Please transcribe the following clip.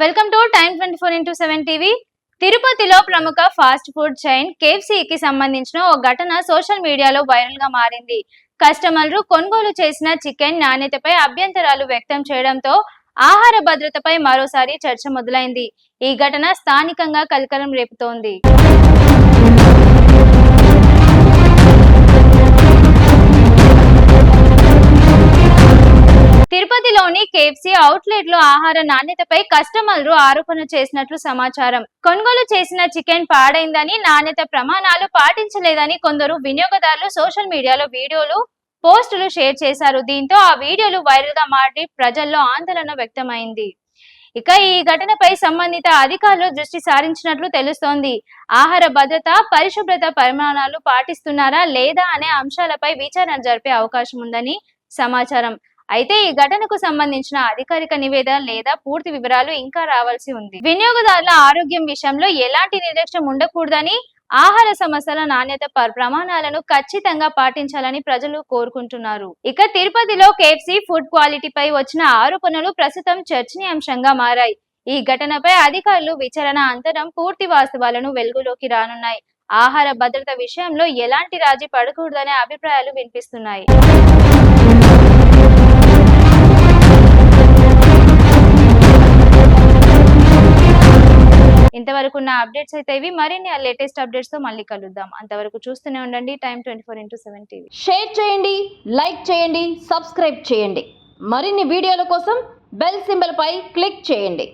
Welcome to time 24x7 TV. తిరుపతిలో ప్రముఖ fast food chain కేఎఫ్సీకి సంబంధించిన ఓ ఘటన సోషల్ మీడియాలో వైరల్ గా మారింది. కస్టమర్లు కొనుగోలు చేసిన చికెన్ నాణ్యతపై అభ్యంతరాలు వ్యక్తం చేయడంతో ఆహార భద్రతపై మరోసారి చర్చ మొదలైంది. ఈ ఘటన స్థానికంగా కలకలం రేపుతోంది. తిరుపతిలోని కేఎఫ్సీ అవుట్లెట్ లో ఆహార నాణ్యతపై కస్టమర్లు ఆరోపణ చేసినట్లు సమాచారం. కొనుగోలు చేసిన చికెన్ పాడైందని, నాణ్యత ప్రమాణాలు పాటించలేదని కొందరు వినియోగదారులు సోషల్ మీడియాలో వీడియోలు, పోస్టులు షేర్ చేశారు. దీంతో ఆ వీడియోలు వైరల్ గా మారి ప్రజల్లో ఆందోళన వ్యక్తమైంది. ఇక ఈ ఘటనపై సంబంధిత అధికారులు దృష్టి సారించినట్లు తెలుస్తోంది. ఆహార భద్రత, పరిశుభ్రత ప్రమాణాలు పాటిస్తున్నారా లేదా అనే అంశాలపై విచారణ జరిపే అవకాశం ఉందని సమాచారం. అయితే ఈ ఘటనకు సంబంధించిన అధికారిక నివేదిక లేదా పూర్తి వివరాలు ఇంకా రావాల్సి ఉంది. వినియోగదారుల ఆరోగ్యం విషయంలో ఎలాంటి నిర్లక్ష్యం ఉండకూడదని, ఆహార సంస్థల నాణ్యత ప్రమాణాలను ఖచ్చితంగా పాటించాలని ప్రజలు కోరుకుంటున్నారు. ఇక తిరుపతిలో కేఎఫ్సీ ఫుడ్ క్వాలిటీపై వచ్చిన ఆరోపణలు ప్రస్తుతం చర్చనీయాంశంగా మారాయి. ఈ ఘటనపై అధికారులు విచారణ అనంతరం పూర్తి వాస్తవాలను వెలుగులోకి రానున్నాయి. ఆహార భద్రత విషయంలో ఎలాంటి రాజీ పడకూడదనే అభిప్రాయాలు వినిపిస్తున్నాయి. ఇంతవరకు ఉన్న అప్డేట్స్ అయితే ఇవి. మరిన్ని లేటెస్ట్ అప్డేట్స్ తో మళ్ళీ కలుద్దాం. అంతవరకు చూస్తూనే ఉండండి టైమ్ 24x7 టీవీ. షేర్ చేయండి, లైక్ చేయండి, సబ్స్క్రైబ్ చేయండి. మరిన్ని వీడియోల కోసం బెల్ సింబల్ పై క్లిక్ చేయండి.